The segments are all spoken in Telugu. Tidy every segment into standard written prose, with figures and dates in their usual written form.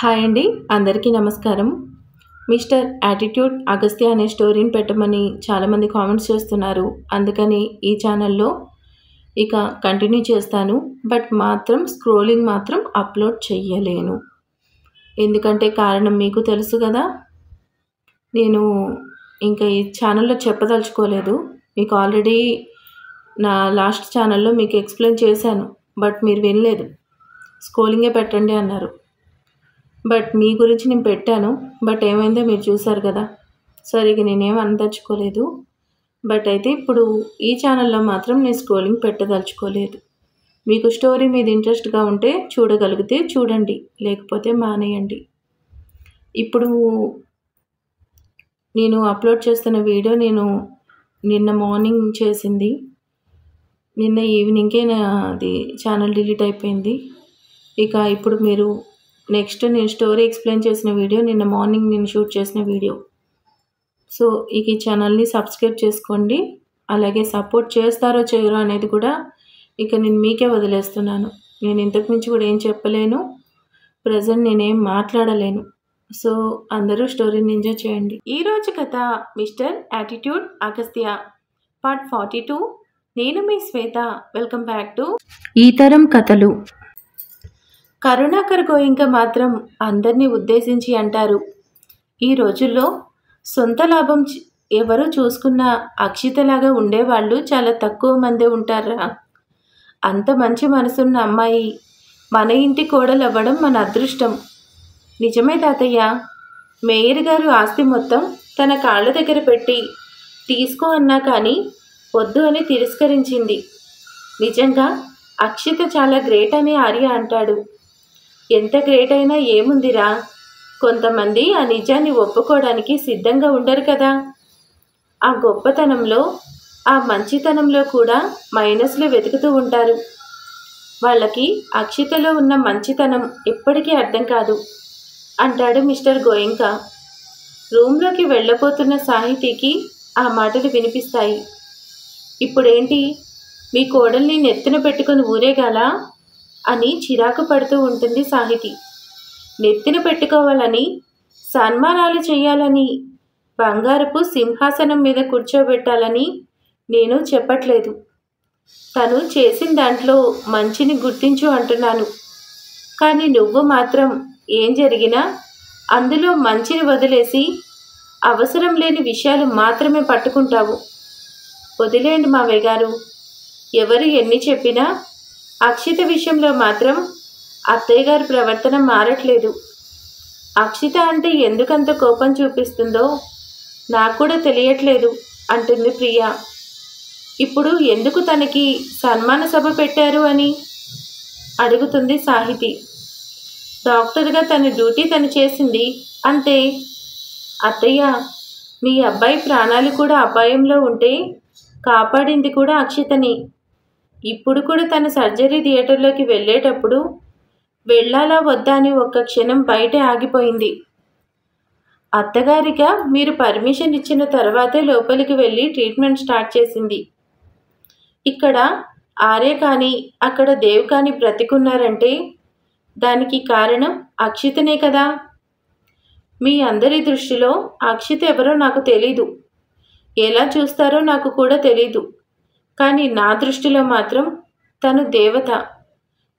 హాయ్ అండి, అందరికీ నమస్కారం. మిస్టర్ యాటిట్యూడ్ అగస్త్య అనే స్టోరీని పెట్టమని చాలామంది కామెంట్స్ చేస్తున్నారు. అందుకని ఈ ఛానల్లో ఇక కంటిన్యూ చేస్తాను. బట్ స్క్రోలింగ్ మాత్రం అప్లోడ్ చెయ్యలేను. ఎందుకంటే కారణం మీకు తెలుసు కదా. నేను ఇంకా ఈ ఛానల్లో చెప్పదలుచుకోలేదు. మీకు ఆల్రెడీ నా లాస్ట్ ఛానల్లో మీకు ఎక్స్ప్లెయిన్ చేశాను. బట్ మీరు వినలేదు. స్క్రోలింగే పెట్టండి అన్నారు. బట్ మీ గురించి నేను పెట్టాను. బట్ ఏమైందో మీరు చూసారు కదా. సరిగ్గా నేనేం అనదలుచుకోలేదు. బట్ అయితే ఇప్పుడు ఈ ఛానల్లో మాత్రం నేను స్క్రోలింగ్ పెట్టదలుచుకోలేదు. మీకు స్టోరీ మీద ఇంట్రెస్ట్గా ఉంటే చూడగలిగితే చూడండి, లేకపోతే మానేయండి. ఇప్పుడు నేను అప్లోడ్ చేస్తున్న వీడియో నేను నిన్న మార్నింగ్ చేసింది. నిన్న ఈవినింగ్కే అది ఛానల్ డిలీట్ అయిపోయింది. ఇక ఇప్పుడు మీరు నెక్స్ట్ నేను స్టోరీ ఎక్స్ప్లెయిన్ చేసిన వీడియో నిన్న మార్నింగ్ నేను షూట్ చేసిన వీడియో. సో ఇక ఈ ఛానల్ని సబ్స్క్రైబ్ చేసుకోండి. అలాగే సపోర్ట్ చేస్తారో చేయరో అనేది కూడా ఇక నేను మీకే వదిలేస్తున్నాను. నేను ఇంతకు మించి కూడా ఏం చెప్పలేను. ప్రజెంట్ నేనేం మాట్లాడలేను. సో అందరూ స్టోరీని ఎంజాయ్ చేయండి. ఈరోజు కథ మిస్టర్ యాటిట్యూడ్ అగస్త్య పార్ట్ 42. నేను మీ శ్వేత. వెల్కమ్ బ్యాక్ టు ఈ తరం కథలు. కరుణాకర్ గోయింక మాత్రం అందరినీ ఉద్దేశించి అంటారు, ఈ రోజుల్లో సొంత లాభం ఎవరు చూసుకున్నా అక్షితలాగా ఉండేవాళ్ళు చాలా తక్కువ మందే ఉంటారా. అంత మంచి మనసున్న అమ్మాయి మన ఇంటి కోడలు అవ్వడం మన అదృష్టం. నిజమే తాతయ్య. మేయర్ గారు ఆస్తి మొత్తం తన కాళ్ళ దగ్గర పెట్టి తీసుకో అన్నా కానీ వద్దు అని తిరస్కరించింది. నిజంగా అక్షిత చాలా గ్రేట్ అని ఆర్య అంటాడు. ఎంత గ్రేట్ అయినా ఏముందిరా, కొంతమంది ఆ నిజాన్ని ఒప్పుకోవడానికి సిద్ధంగా ఉండరు కదా. ఆ గొప్పతనంలో ఆ మంచితనంలో కూడా మైనస్లు వెతుకుతూ ఉంటారు. వాళ్ళకి అక్షితలో ఉన్న మంచితనం ఎప్పటికీ అర్థం కాదు అంటాడు మిస్టర్ గోయింక. రూమ్లోకి వెళ్ళబోతున్న సాహితీకి ఆ మాటలు వినిపిస్తాయి. ఇప్పుడేంటి, మీ కోడల్ని నెత్తున పెట్టుకుని ఊరేగాలా అని చిరాకు పడుతూ ఉంటుంది సాహితి. నెత్తిన పెట్టుకోవాలని, సన్మానాలు చేయాలని, బంగారపు సింహాసనం మీద కూర్చోబెట్టాలని నేను చెప్పట్లేదు. తను చేసిన దాంట్లో మంచిని గుర్తించు అంటున్నాను. కానీ నువ్వు మాత్రం ఏం జరిగినా అందులో మంచిని వదిలేసి అవసరం లేని విషయాలు మాత్రమే పట్టుకుంటావు. వదిలేండి మావయ్య గారు. ఎవరు ఎన్ని చెప్పినా అక్షిత విషయంలో మాత్రం అత్తయ్య గారి ప్రవర్తన మారట్లేదు. అక్షిత అంటే ఎందుకంత కోపం చూపిస్తుందో నాకు కూడా తెలియట్లేదు అంటుంది ప్రియ. ఇప్పుడు ఎందుకు తనకి సన్మాన సభ పెట్టారు అని అడుగుతుంది సాహితి. డాక్టర్గా తన డ్యూటీ తను చేసింది, అంతే. అత్తయ్య, మీ అబ్బాయి ప్రాణాలు కూడా అపాయంలో ఉంటే కాపాడింది కూడా అక్షితని. ఇప్పుడు కూడా తన సర్జరీ థియేటర్లోకి వెళ్ళేటప్పుడు వెళ్ళాలా వద్దా అని ఒక్క క్షణం బయటే ఆగిపోయింది. అత్తగారిగా మీరు పర్మిషన్ ఇచ్చిన తర్వాతే లోపలికి వెళ్ళి ట్రీట్మెంట్ స్టార్ట్ చేసింది. ఇక్కడ ఆర్య కానీ అక్కడ దేవ్ కానీ బ్రతికున్నారంటే దానికి కారణం అక్షితనే కదా. మీ అందరి దృష్టిలో అక్షిత ఎవరో నాకు తెలీదు, ఎలా చూస్తారో నాకు కూడా తెలీదు. కానీ నా దృష్టిలో మాత్రం తను దేవత.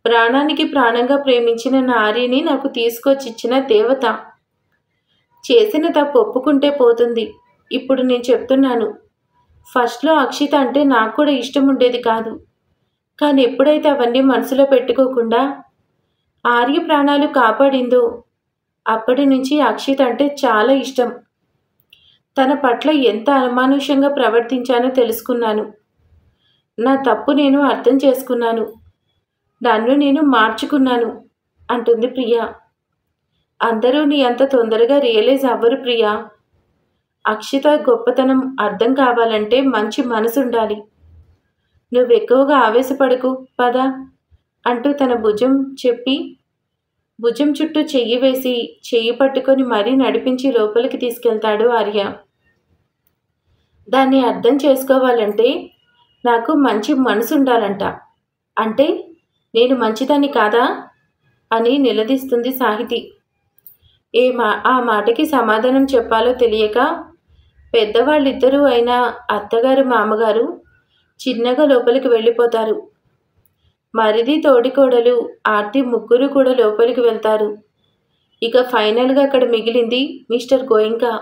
ప్రాణానికి ప్రాణంగా ప్రేమించిన నా ఆర్యని నాకు తీసుకొచ్చిచ్చిన దేవత. చేసిన తప్పు ఒప్పుకుంటే పోతుంది. ఇప్పుడు నేను చెప్తున్నాను, ఫస్ట్లో అక్షిత అంటే నాకు కూడా ఇష్టం ఉండేది కాదు. కానీ ఎప్పుడైతే అవన్నీ మనసులో పెట్టుకోకుండా ఆర్య ప్రాణాలు కాపాడిందో అప్పటి నుంచి అక్షిత అంటే చాలా ఇష్టం. తన పట్ల ఎంత అమానుషంగా ప్రవర్తించానో తెలుసుకున్నాను. నా తప్పు నేను అర్థం చేసుకున్నాను. నన్ను నేను మార్చుకున్నాను అంటుంది ప్రియ. అందరూ నీ అంత తొందరగా రియలైజ్ అవ్వరు ప్రియ. అక్షిత గొప్పతనం అర్థం కావాలంటే మంచి మనసు ఉండాలి. నువ్వు ఎక్కువగా ఆవేశపడకు పద అంటూ తన భుజం చుట్టూ చెయ్యి వేసి చెయ్యి పట్టుకొని మరీ నడిపించి లోపలికి తీసుకెళ్తాడు ఆర్య. దాన్ని అర్థం చేసుకోవాలంటే నాకు మంచి మనసు ఉండాలంట. అంటే నేను మంచిదాన్ని కాదా అని నిలదీస్తుంది సాహితి. ఆ మాటకి సమాధానం చెప్పాలో తెలియక పెద్దవాళ్ళిద్దరూ అయిన అత్తగారు మామగారు చిన్నగా లోపలికి వెళ్ళిపోతారు. మరిది తోడికోడలు ఆర్తి ముగ్గురు కూడా లోపలికి వెళ్తారు. ఇక ఫైనల్గా అక్కడ మిగిలింది మిస్టర్ గోయింకా.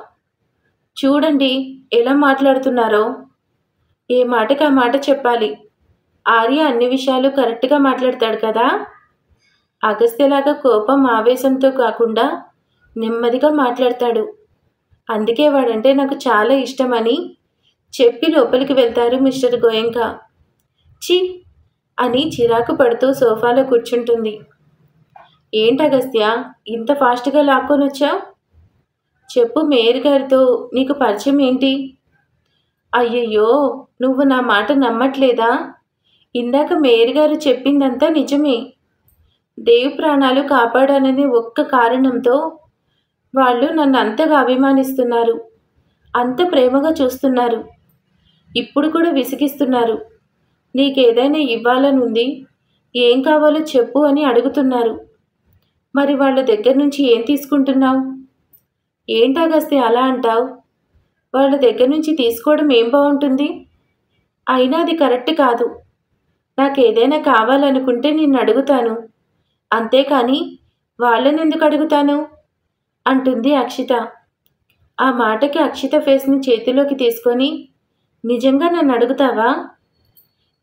చూడండి ఎలా మాట్లాడుతున్నారో. ఏ మాటకి ఆ మాట చెప్పాలి. ఆర్య అన్ని విషయాలు కరెక్ట్గా మాట్లాడతాడు కదా. అగస్త్యలాగా కోపం ఆవేశంతో కాకుండా నెమ్మదిగా మాట్లాడతాడు. అందుకే వాడంటే నాకు చాలా ఇష్టమని చెప్పి లోపలికి వెళ్తారు మిస్టర్ గోయంకా. ఛీ అని చిరాకు పడుతూ సోఫాలో కూర్చుంటుంది. ఏంటి అగస్త్య ఇంత ఫాస్ట్గా లాక్కొని వచ్చావు? చెప్పు, మేయర్ గారితో నీకు పరిచయం ఏంటి? అయ్యయ్యో, నువ్వు నా మాట నమ్మట్లేదా? ఇందాక మేయర్ గారు చెప్పిందంతా నిజమే. దేవు ప్రాణాలు కాపాడాననే ఒక్క కారణంతో వాళ్ళు నన్ను అంతగా అభిమానిస్తున్నారు, అంత ప్రేమగా చూస్తున్నారు. ఇప్పుడు కూడా విసిగిస్తున్నారు. నీకేదైనా ఇవ్వాలనుంది, ఏం కావాలో చెప్పు అని అడుగుతున్నారు. మరి వాళ్ళ దగ్గర నుంచి ఏం తీసుకుంటున్నావు? ఏంటి అగస్త్య అలా అంటావు? వాళ్ళ దగ్గర నుంచి తీసుకోవడం ఏం బాగుంటుంది? అయినా అది కరెక్ట్ కాదు. నాకేదైనా కావాలనుకుంటే నిన్ను అడుగుతాను, అంతేకాని వాళ్ళని ఎందుకు అడుగుతాను అంటుంది అక్షిత. ఆ మాటకి అక్షిత ఫేస్ని చేతిలోకి తీసుకొని, నిజంగా నన్ను అడుగుతావా?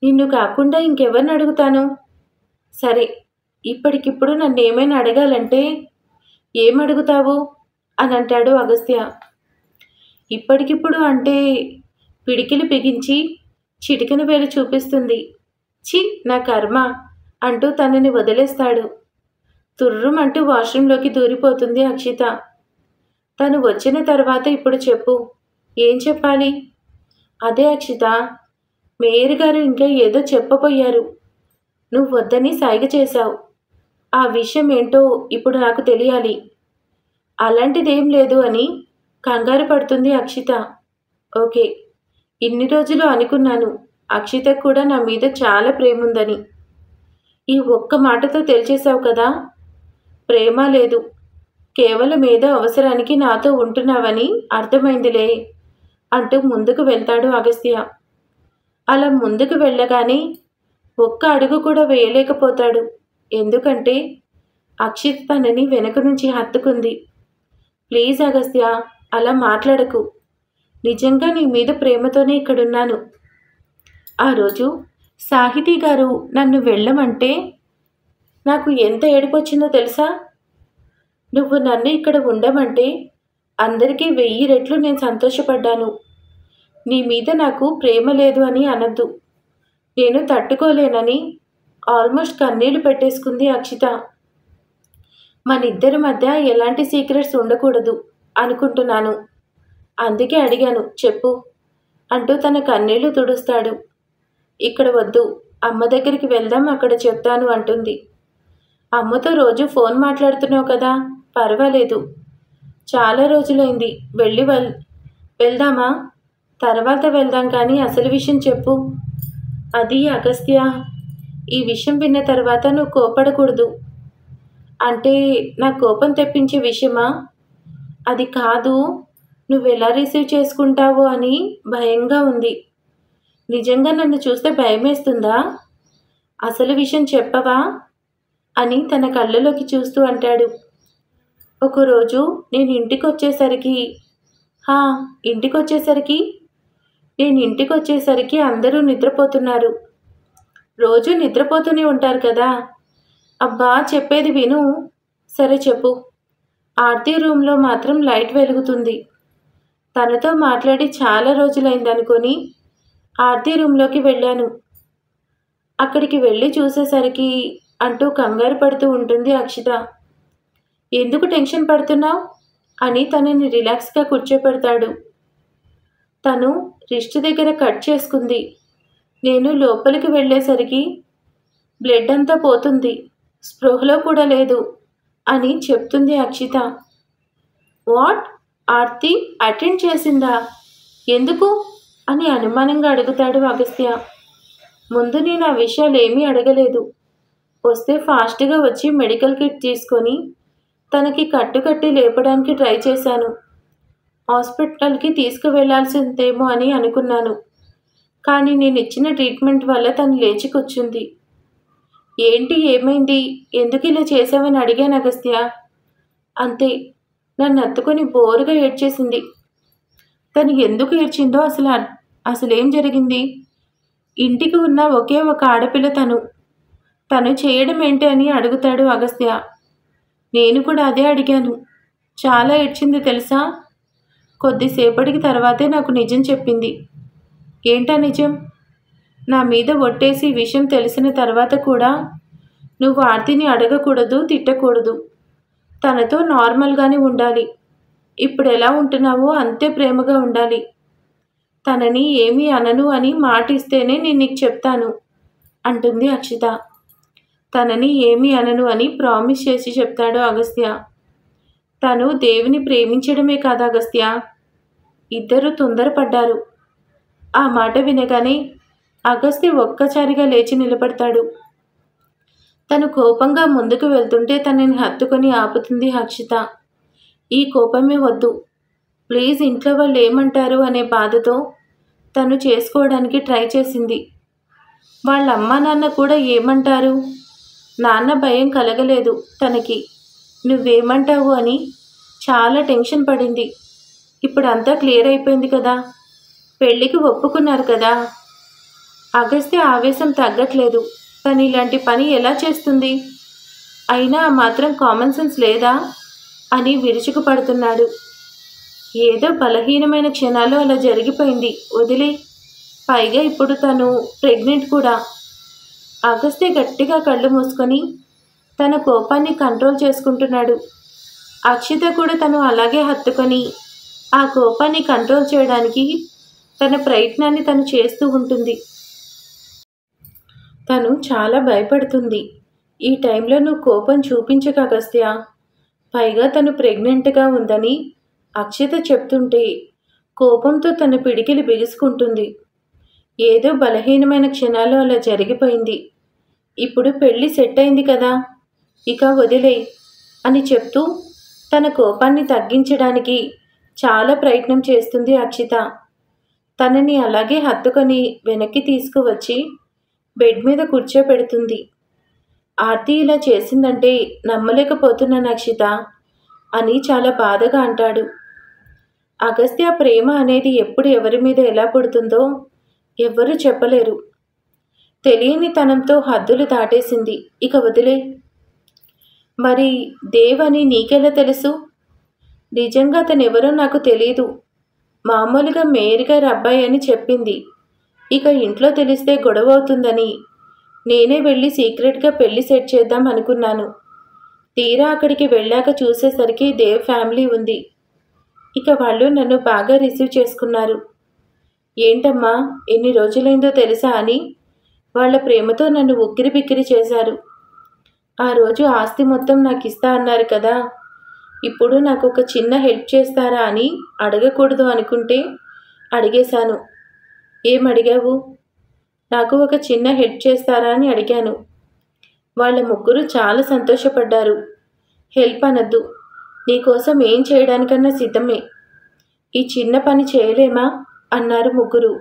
నిన్ను కాకుండా ఇంకెవరిని అడుగుతాను? సరే, ఇప్పటికిప్పుడు నన్ను ఏమైనా అడగాలంటే ఏమడుగుతావు అని అంటాడు అగస్త్య. ఇప్పటికిప్పుడు అంటే పిడికిలి బిగించి చిటికెన వేలు చూపిస్తుంది. ఛీ నా కర్మ అంటూ తనని వదిలేస్తాడు. తుర్రుమంటూ వాష్రూంలోకి దూరిపోతుంది అక్షిత. తను వచ్చిన తర్వాత ఇప్పుడు చెప్పు, ఏం చెప్పాలి? అదే అక్షిత, మేయర్ గారు ఇంకా ఏదో చెప్పబోయారు. నువ్వు వద్దని సైగ చేశావు. ఆ విషయం ఏంటో ఇప్పుడు నాకు తెలియాలి. అలాంటిదేం లేదు అని కంగారు పడుతుంది అక్షిత. ఓకే, ఇన్ని రోజులు అనుకున్నాను అక్షితకు కూడా నా మీద చాలా ప్రేమ ఉందని. ఈ ఒక్క మాటతో తెలిచేశావు కదా. ప్రేమ లేదు, కేవలం ఏదో అవసరానికి నాతో ఉంటున్నావని అర్థమైందిలే అంటూ ముందుకు వెళ్తాడు అగస్త్య. అలా ముందుకు వెళ్ళగానే ఒక్క అడుగు కూడా వేయలేకపోతాడు. ఎందుకంటే అక్షిత్ తనని వెనక నుంచి హత్తుకుంది. ప్లీజ్ అగస్త్య, అలా మాట్లాడకు. నిజంగా నీ మీద ప్రేమతోనే ఇక్కడున్నాను. ఆ రోజు సాహితీ గారు నన్ను వెళ్ళమంటే నాకు ఎంత ఏడుపొచ్చిందో తెలుసా? నువ్వు నన్ను ఇక్కడ ఉండమంటే అందరికీ 1000 రెట్లు నేను సంతోషపడ్డాను. నీ మీద నాకు ప్రేమ లేదు అని అనద్దు. నేను తట్టుకోలేనని ఆల్మోస్ట్ కన్నీళ్లు పెట్టేసుకుంది అక్షిత. మనిద్దరి మధ్య ఎలాంటి సీక్రెట్స్ ఉండకూడదు అనుకుంటున్నాను. అందుకే అడిగాను, చెప్పు అంటూ తన కన్నీళ్లు తుడుస్తాడు. ఇక్కడ వద్దు, అమ్మ దగ్గరికి వెళ్దాం, అక్కడ చెప్తాను అంటుంది. అమ్మతో రోజు ఫోన్ మాట్లాడుతున్నావు కదా, పర్వాలేదు. చాలా రోజులైంది, వెళ్దామా? తర్వాత వెళ్దాం, కానీ అసలు విషయం చెప్పు. అది అగస్త్య, ఈ విషయం విన్న తర్వాత నువ్వు కోపడకూడదు. అంటే నా కోపం తెప్పించే విషయమా? అది కాదు, నువ్వెలా రిసీవ్ చేసుకుంటావో అని భయంగా ఉంది. నిజంగా నన్ను చూస్తే భయమేస్తుందా? అసలు విషయం చెప్పవా అని తన కళ్ళలోకి చూస్తూ అంటాడు. ఒకరోజు నేను ఇంటికొచ్చేసరికి అందరూ నిద్రపోతున్నారు. రోజు నిద్రపోతూనే ఉంటారు కదా. అబ్బా, చెప్పేది విను. సరే చెప్పు. ఆర్తి రూమ్లో మాత్రం లైట్ వెలుగుతుంది. తనతో మాట్లాడి చాలా రోజులైందనుకొని ఆర్తి రూమ్లోకి వెళ్ళాను. అక్కడికి వెళ్ళి చూసేసరికి అంటూ కంగారు పడుతూ ఉంటుంది అక్షిత. ఎందుకు టెన్షన్ పడుతున్నావు అని తనని రిలాక్స్గా కూర్చోపెడతాడు. తను రిస్ట్ దగ్గర కట్ చేసుకుంది. నేను లోపలికి వెళ్ళేసరికి బ్లడ్ అంతా పోతుంది, స్పృహలో కూడా లేదు అని చెప్తుంది అక్షిత. వాట్? ఆర్తి అటెండ్ చేసిందా? ఎందుకు అని అనుమానంగా అడుగుతాడు అగస్త్య. ముందు నేను ఆ విషయాలు ఏమీ అడగలేదు. వస్తే ఫాస్ట్గా వచ్చి మెడికల్ కిట్ తీసుకొని తనకి కట్టుకట్టి లేపడానికి ట్రై చేశాను. హాస్పిటల్కి తీసుకువెళ్లాల్సిందేమో అని అనుకున్నాను. కానీ నేనిచ్చిన ట్రీట్మెంట్ వల్ల తను లేచి కూర్చుంది. ఏంటి, ఏమైంది, ఎందుకు ఇలా చేశావని అడిగాను అగస్త్య. అంతే, నన్ను హత్తుకొని బోరుగా ఏడ్చేసింది. తను ఎందుకు ఏడ్చిందో అసలేం జరిగింది? ఇంటికి ఉన్న ఒకే ఒక ఆడపిల్ల తను చేయడం ఏంటి అని అడుగుతాడు అగస్త్య. నేను కూడా అదే అడిగాను. చాలా ఏడ్చింది తెలుసా? కొద్దిసేపటికి తర్వాతే నాకు నిజం చెప్పింది. ఏంటా నిజం? నా మీద ఒట్టేసి విషయం తెలిసిన తర్వాత కూడా నువ్వు ఆర్తిని అడగకూడదు, తిట్టకూడదు. తనతో నార్మల్గానే ఉండాలి. ఇప్పుడు ఎలా ఉంటున్నావో అంతే ప్రేమగా ఉండాలి. తనని ఏమీ అనను అని మాటిస్తేనే నేను నీకు చెప్తాను అంటుంది అక్షిత. తనని ఏమీ అనను అని ప్రామిస్ చేసి చెప్తాడు అగస్త్య. తను దేవిని ప్రేమించడమే కాదు అగస్త్య, ఇద్దరు తొందరపడ్డారు. ఆ మాట వినగానే అగస్త్య ఒక్కసారిగా లేచి నిలబడతాడు. తను కోపంగా ముందుకు వెళ్తుంటే తనని హత్తుకొని ఆపుతుంది అక్షిత. ఈ కోపమే వద్దు, ప్లీజ్, ఇంట్లో వాళ్ళు ఏమంటారు అనే బాధతో తను చేసుకోవడానికి ట్రై చేసింది. వాళ్ళ అమ్మా నాన్న కూడా ఏమంటారు, నాన్న భయం కలగలేదు తనకి, నువ్వేమంటావు అని చాలా టెన్షన్ పడింది. ఇప్పుడు అంతా క్లియర్ అయిపోయింది కదా, పెళ్ళికి ఒప్పుకున్నారు కదా. అగస్త్య ఆవేశం తగ్గట్లేదు. తను ఇలాంటి పని ఎలా చేస్తుంది? అయినా ఆ మాత్రం కామన్ సెన్స్ లేదా అని విరుచుకుపడుతున్నాడు. ఏదో బలహీనమైన క్షణాలు అలా జరిగిపోయింది, వదిలే. పైగా ఇప్పుడు తను ప్రెగ్నెంట్ కూడా. అగస్త్య గట్టిగా కళ్ళు మూసుకొని తన కోపాన్ని కంట్రోల్ చేసుకుంటున్నాడు. అక్షిత కూడా తను అలాగే హత్తుకొని ఆ కోపాన్ని కంట్రోల్ చేయడానికి తన ప్రయత్నాన్ని తను చేస్తూ ఉంటుంది. తను చాలా భయపడుతుంది. ఈ టైంలో నువ్వు కోపం చూపించక అగస్త్య. పైగా తను ప్రెగ్నెంట్గా ఉందని అక్షిత చెప్తుంటే కోపంతో తన పిడికిలి బిగుసుకుంటుంది. ఏదో బలహీనమైన క్షణాలు అలా జరిగిపోయింది. ఇప్పుడు పెళ్ళి సెట్ అయింది కదా, ఇక వదిలే అని చెప్తూ తన కోపాన్ని తగ్గించడానికి చాలా ప్రయత్నం చేస్తుంది అక్షిత. తనని అలాగే హత్తుకొని వెనక్కి తీసుకువచ్చి బెడ్ మీద కూర్చోపెడుతుంది. ఆర్తి ఇలా చేసిందంటే నమ్మలేకపోతున్నాను అక్షిత అని చాలా బాధగా అంటాడు. అగస్త్య ప్రేమ అనేది ఎప్పుడు ఎవరి మీద ఎలా పుడుతుందో ఎవ్వరూ చెప్పలేరు. తెలియని తనంతో హద్దులు దాటేసింది, ఇక వదిలే. మరి దేవ్ అని నీకెలా తెలుసు? నిజంగా తనెవరో నాకు తెలీదు. మామూలుగా మేరీ గారి అబ్బాయి అని చెప్పింది. ఇక ఇంట్లో తెలిస్తే గొడవ అవుతుందని నేనే వెళ్ళి సీక్రెట్గా పెళ్లి సెట్ చేద్దాం అనుకున్నాను. తీరా అక్కడికి వెళ్ళాక చూసేసరికి దేవ్ ఫ్యామిలీ ఉంది. ఇక వాళ్ళు నన్ను బాగా రిసీవ్ చేసుకున్నారు. ఏంటమ్మా, ఎన్ని రోజులైందో తెలుసా అని వాళ్ళ ప్రేమతో నన్ను ఉక్కిరి బిక్కిరి చేశారు. ఆ రోజు ఆస్తి మొత్తం నాకు ఇస్తా అన్నారు కదా, ఇప్పుడు నాకు ఒక చిన్న హెల్ప్ చేస్తారా అని అడగకూడదు అనుకుంటే అడిగేశాను. ఏమడిగావు? నాకు ఒక చిన్న హెల్ప్ చేస్తారా అని అడిగాను. వాళ్ళ ముగ్గురు చాలా సంతోషపడ్డారు. హెల్ప్ అనద్దు, నీకోసం ఏం చేయడానికన్నా సిద్ధమే. ఈ చిన్న పని చేయలేమా అన్నారు ముగ్గురు.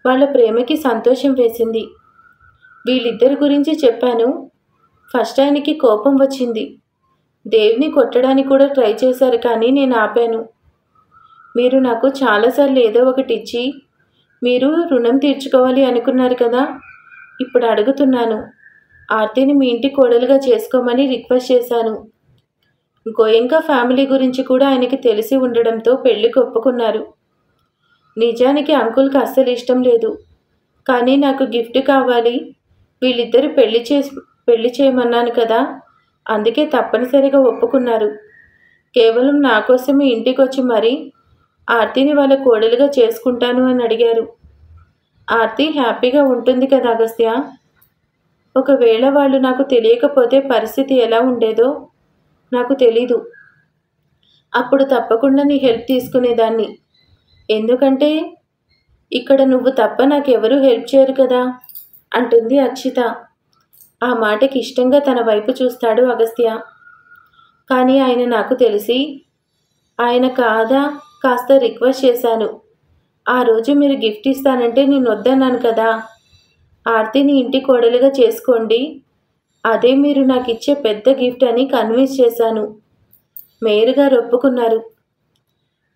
వాళ్ళ ప్రేమకి సంతోషం వేసింది. వీళ్ళిద్దరి గురించి చెప్పాను. ఫస్ట్ ఆయనకి కోపం వచ్చింది. దేవ్ని కొట్టడానికి కూడా ట్రై చేశారు, కానీ నేను ఆపాను. మీరు నాకు చాలాసార్లు ఏదో ఒకటి ఇచ్చి మీరు రుణం తీర్చుకోవాలి అనుకున్నారు కదా, ఇప్పుడు అడుగుతున్నాను. ఆర్తిని మీ ఇంటి కోడలుగా చేసుకోమని రిక్వెస్ట్ చేశాను. గోయంకా ఫ్యామిలీ గురించి కూడా ఆయనకి తెలిసి ఉండడంతో పెళ్లికి ఒప్పుకున్నారు. నిజానికి అంకుల్కి అస్సలు ఇష్టం లేదు, కానీ నాకు గిఫ్ట్ కావాలి, వీళ్ళిద్దరు పెళ్లి చేయమన్నాను కదా, అందుకే తప్పనిసరిగా ఒప్పుకున్నారు. కేవలం నా కోసమే ఇంటికి వచ్చి మరీ ఆర్తిని వాళ్ళ కోడలుగా చేసుకుంటాను అని అడిగారు. ఆర్తి హ్యాపీగా ఉంటుంది కదా అగస్త్య. ఒకవేళ వాళ్ళు నాకు తెలియకపోతే పరిస్థితి ఎలా ఉండేదో నాకు తెలీదు. అప్పుడు తప్పకుండా నీ హెల్ప్ తీసుకునేదాన్ని. ఎందుకంటే ఇక్కడ నువ్వు తప్ప నాకెవరూ హెల్ప్ చేయరు కదా అంటుంది అక్షిత. ఆ మాటకి ఇష్టంగా తన వైపు చూస్తాడు అగస్త్య. కానీ ఆయన నాకు తెలిసి ఆయన కాదా కాస్త రిక్వెస్ట్ చేశాను. ఆ రోజు మీరు గిఫ్ట్ ఇస్తానంటే నేను వద్దన్నాను కదా. ఆర్తిని ఇంటి కోడలుగా చేసుకోండి, అదే మీరు నాకు ఇచ్చే పెద్ద గిఫ్ట్ అని కన్విన్స్ చేశాను. మేయర్ గారు ఒప్పుకున్నారు.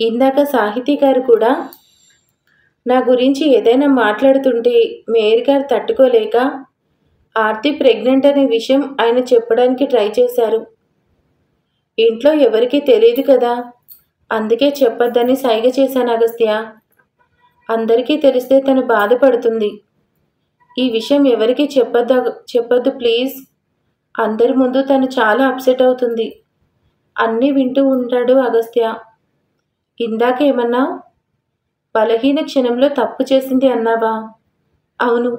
ఇందాక సాహితీ గారు కూడా నా గురించి ఏదైనా మాట్లాడుతుంటే మేయర్ గారు తట్టుకోలేక ఆర్తి ప్రెగ్నెంట్ అనే విషయం ఆయన చెప్పడానికి ట్రై చేశారు. ఇంట్లో ఎవరికీ తెలియదు కదా, అందుకే చెప్పొద్దని సైగ చేశాను అగస్త్య. అందరికీ తెలిస్తే తను బాధపడుతుంది. ఈ విషయం ఎవరికీ చెప్పొద్దు ప్లీజ్. అందరి ముందు తను చాలా అప్సెట్ అవుతుంది. అన్నీ వింటూ ఉంటాడు అగస్త్య. ఇందాక ఏమన్నావు? బలహీన క్షణంలో తప్పు చేసింది అన్నావా? అవును.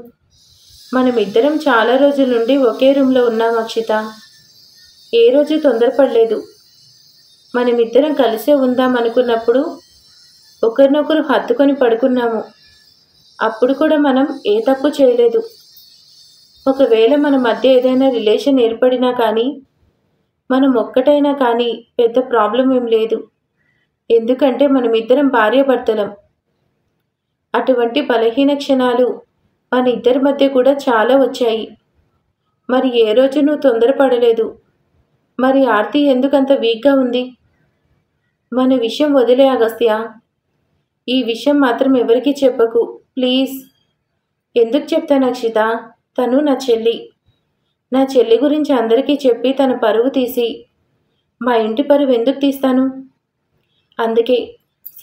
మనమిద్దరం చాలా రోజుల నుండి ఒకే రూమ్లో ఉన్నాం అక్షిత. ఏ రోజు తొందరపడలేదు. మనమిద్దరం కలిసే ఉందాం అనుకున్నప్పుడు ఒకరినొకరు హత్తుకొని పడుకున్నాము. అప్పుడు కూడా మనం ఏ తప్పు చేయలేదు. ఒకవేళ మన మధ్య ఏదైనా రిలేషన్ ఏర్పడినా కానీ, మనం ఒక్కటైనా కానీ పెద్ద ప్రాబ్లం ఏం లేదు. ఎందుకంటే మనమిద్దరం భార్యాభర్తలం. అటువంటి బలహీన క్షణాలు మన ఇద్దరి మధ్య కూడా చాలా వచ్చాయి. మరి ఏ రోజు నువ్వు తొందరపడలేదు. మరి ఆర్తి ఎందుకంత వీక్గా ఉంది? మన విషయం వదిలే అగస్త్య. ఈ విషయం మాత్రం ఎవరికీ చెప్పకు ప్లీజ్. ఎందుకు చెప్తాను అక్షిత? తను నా చెల్లి. నా చెల్లి గురించి అందరికీ చెప్పి తన పరువు తీసి మా ఇంటి పరువు ఎందుకు తీస్తాను? అందుకే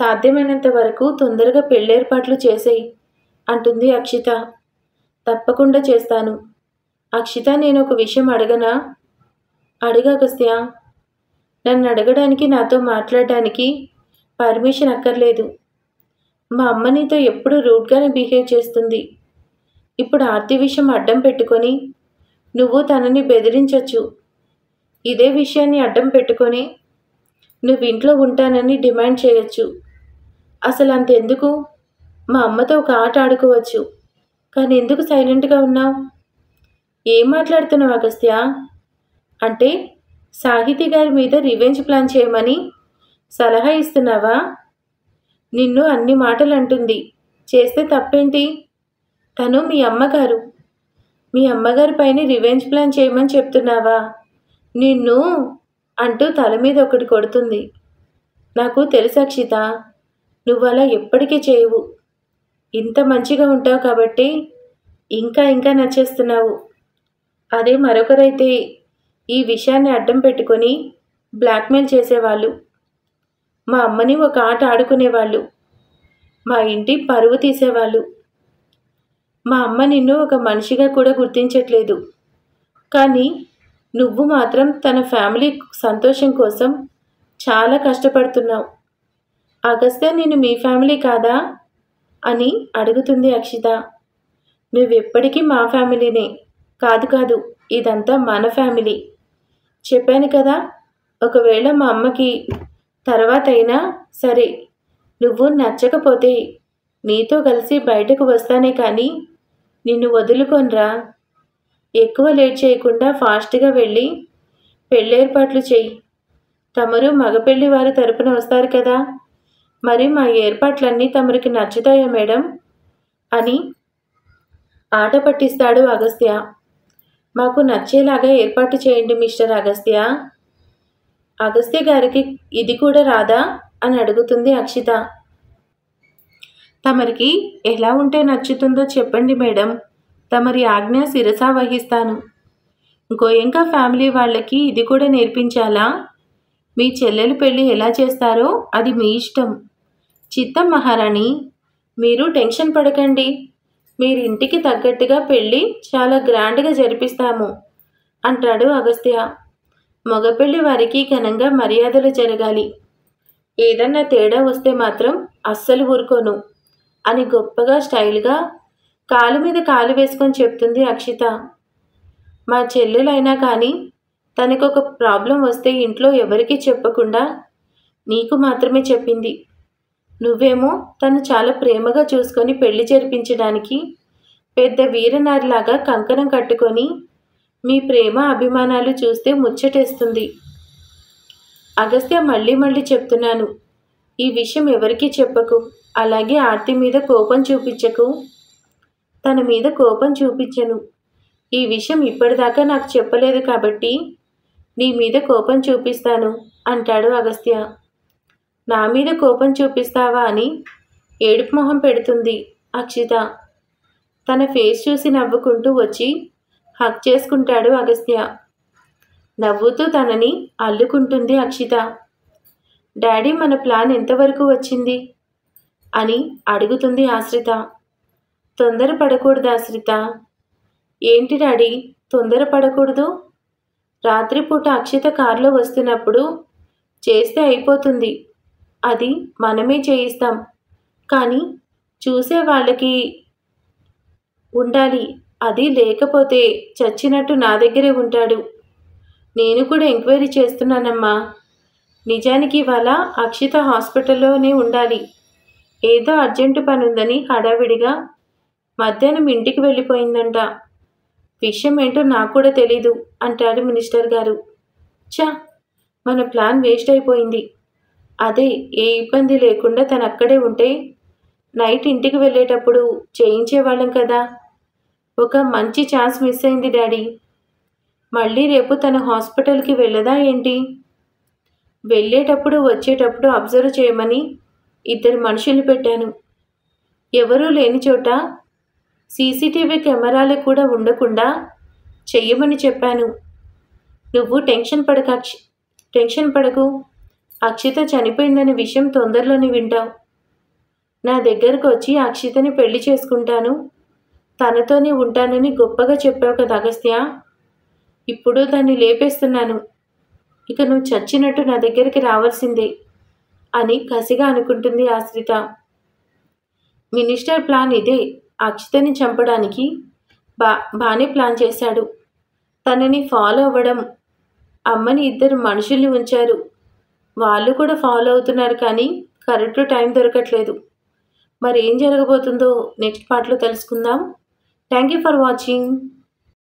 సాధ్యమైనంత వరకు తొందరగా పెళ్ళేర్పాట్లు చేసేయి అంటుంది అక్షిత. తప్పకుండా చేస్తాను. అక్షిత, నేను ఒక విషయం అడగనా? అడుగు అగస్త్య. నన్ను అడగడానికి, నాతో మాట్లాడడానికి పర్మిషన్ అక్కర్లేదు. మా అమ్మ నీతో ఎప్పుడు రూడ్గానే బిహేవ్ చేస్తుంది. ఇప్పుడు ఆర్తి విషయం అడ్డం పెట్టుకొని నువ్వు తనని బెదిరించొచ్చు. ఇదే విషయాన్ని అడ్డం పెట్టుకొని నువ్వు ఇంట్లో ఉంటానని డిమాండ్ చేయొచ్చు. అసలు అంతెందుకు, మా అమ్మతో ఒక ఆట ఆడుకోవచ్చు. కానీ ఎందుకు సైలెంట్గా ఉన్నావు? ఏం మాట్లాడుతున్నావు అగస్త్య? అంటే సాహితీ గారి మీద రివెంజ్ ప్లాన్ చేయమని సలహా ఇస్తున్నావా? నిన్ను అన్ని మాటలు అంటుంది. చేస్తే తప్పేంటి? తను మీ అమ్మగారు. మీ అమ్మగారి పైన రివెంజ్ ప్లాన్ చేయమని చెప్తున్నావా? నిన్ను అంటూ తల మీద ఒకటి కొడుతుంది. నాకు తెలుసు అక్షిత, నువ్వు అలా ఎప్పటికీ చేయవు. ఇంత మంచిగా ఉంటావు కాబట్టి ఇంకా ఇంకా నచ్చేస్తున్నావు. అదే మరొకరైతే ఈ విషయాన్ని అడ్డం పెట్టుకొని బ్లాక్మెయిల్ చేసేవాళ్ళు. మా అమ్మని ఒక ఆట ఆడుకునేవాళ్ళు. మా ఇంటి పరువు తీసేవాళ్ళు. మా అమ్మ నిన్ను ఒక మనిషిగా కూడా గుర్తించట్లేదు. కానీ నువ్వు మాత్రం తన ఫ్యామిలీ సంతోషం కోసం చాలా కష్టపడుతున్నావు. అగస్త్య, నేను మీ ఫ్యామిలీ కాదా అని అడుగుతుంది అక్షిత. నువ్వెప్పటికీ మా ఫ్యామిలీనే. కాదు కాదు, ఇదంతా మన ఫ్యామిలీ. చెప్పాను కదా, ఒకవేళ మా అమ్మకి తర్వాత అయినా సరే నువ్వు నచ్చకపోతే నీతో కలిసి బయటకు వస్తానే కానీ నిన్ను వదులుకొనరా. ఎక్కువ లేట్ చేయకుండా ఫాస్ట్గా వెళ్ళి పెళ్ళేర్పాట్లు చెయ్యి. తమరు మగపెళ్లి వారి తరపున వస్తారు కదా, మరి మా ఏర్పాట్లన్నీ తమరికి నచ్చుతాయా మేడం అని ఆట పట్టిస్తాడు అగస్త్య. మాకు నచ్చేలాగా ఏర్పాటు చేయండి మిస్టర్ అగస్త్య. అగస్త్య గారికి ఇది కూడా రాదా అని అడుగుతుంది అక్షిత. తమరికి ఎలా ఉంటే నచ్చుతుందో చెప్పండి మేడం, తమరి ఆజ్ఞ శిరసా వహిస్తాను. గోయంకా ఫ్యామిలీ వాళ్ళకి ఇది కూడా నేర్పించాలా? మీ చెల్లెలు పెళ్ళి ఎలా చేస్తారో అది మీ ఇష్టం. చిత్తం మహారాణి, మీరు టెన్షన్ పడకండి. మీరు ఇంటికి తగ్గట్టుగా పెళ్ళి చాలా గ్రాండ్గా జరిపిస్తాము అంటాడు అగస్త్య. మగపెళ్లి వారికి ఘనంగా మర్యాదలు జరగాలి. ఏదన్నా తేడా వస్తే మాత్రం అస్సలు ఊరుకోను అని గొప్పగా స్టైల్గా కాలు మీద కాలు వేసుకొని చెప్తుంది అక్షిత. మా చెల్లెలైనా కానీ తనకొక ప్రాబ్లం వస్తే ఇంట్లో ఎవరికీ చెప్పకుండా నీకు మాత్రమే చెప్పింది. నువ్వేమో తను చాలా ప్రేమగా చూసుకొని పెళ్లి జరిపించడానికి పెద్ద వీరనారిలాగా కంకణం కట్టుకొని మీ ప్రేమ అభిమానాలు చూస్తే ముచ్చటేస్తుంది. అగస్త్య మళ్ళీ మళ్ళీ చెప్తున్నాను, ఈ విషయం ఎవరికీ చెప్పకు. అలాగే ఆర్తి మీద కోపం చూపించకు. తన మీద కోపం చూపించను. ఈ విషయం ఇప్పటిదాకా నాకు చెప్పలేదు కాబట్టి నీ మీద కోపం చూపిస్తాను అంటాడు అగస్త్య. నా మీద కోపం చూపిస్తావా అని ఏడుపు మొహం పెడుతుంది అక్షిత. తన ఫేస్ చూసి నవ్వుకుంటూ వచ్చి హగ్ చేసుకుంటాడు అగస్త్య. నవ్వుతూ తనని అల్లుకుంటుంది అక్షిత. డాడీ, మన ప్లాన్ ఎంతవరకు వచ్చింది అని అడుగుతుంది ఆశ్రిత. తొందరపడకూడదు ఆశ్రిత. ఏంటి డాడీ తొందరపడకూడదు? రాత్రిపూట అక్షిత కారులో వస్తున్నప్పుడు చేస్తే అయిపోతుంది. అది మనమే చేయిస్తాం. కానీ చూసే వాళ్ళకి ఉండాలి. అది లేకపోతే చచ్చినట్టు నా దగ్గరే ఉంటాడు. నేను కూడా ఎంక్వైరీ చేస్తున్నానమ్మా. నిజానికి ఇవాళ అక్షిత హాస్పిటల్లోనే ఉండాలి. ఏదో అర్జెంటు పని ఉందని హడావిడిగా మధ్యాహ్నం ఇంటికి వెళ్ళిపోయిందంట. విషయం ఏంటో నాకు కూడా తెలీదు అంటాడు మినిస్టర్ గారు. చా, మన ప్లాన్ వేస్ట్ అయిపోయింది. అదే ఏ ఇబ్బంది లేకుండా తను అక్కడే ఉంటే నైట్ ఇంటికి వెళ్ళేటప్పుడు చేయించేవాళ్ళం కదా. ఒక మంచి ఛాన్స్ మిస్ అయింది డాడీ. మళ్ళీ రేపు తన హాస్పిటల్కి వెళ్ళదా ఏంటి? వెళ్ళేటప్పుడు వచ్చేటప్పుడు అబ్జర్వ్ చేయమని 2 మనుషులు పెట్టాను. ఎవరూ లేని చోట సీసీటీవీ కెమెరాలు కూడా ఉండకుండా చెయ్యమని చెప్పాను. నువ్వు టెన్షన్ పడకు. అక్షిత చనిపోయిందనే విషయం తొందరలోనే వింటావు. నా దగ్గరకు వచ్చి అక్షితని పెళ్లి చేసుకుంటాను, తనతోనే ఉంటానని గొప్పగా చెప్పావు కదా అగస్త్య. ఇప్పుడు దాన్ని లేపేస్తున్నాను. ఇక నువ్వు చచ్చినట్టు నా దగ్గరికి రావాల్సిందే అని కసిగా అనుకుంటుంది ఆశ్రిత. మినిస్టర్ ప్లాన్ ఇదే. అక్షితని చంపడానికి బానే ప్లాన్ చేశాడు. తనని ఫాలో అవ్వడం. అమ్మని 2 మనుషుల్ని ఉంచారు. వాళ్ళు కూడా ఫాలో అవుతున్నారు, కానీ కరెక్ట్ టైం దొరకట్లేదు. మరి ఏం జరగబోతుందో నెక్స్ట్ పార్ట్లో తెలుసుకుందాం. Thank you for watching.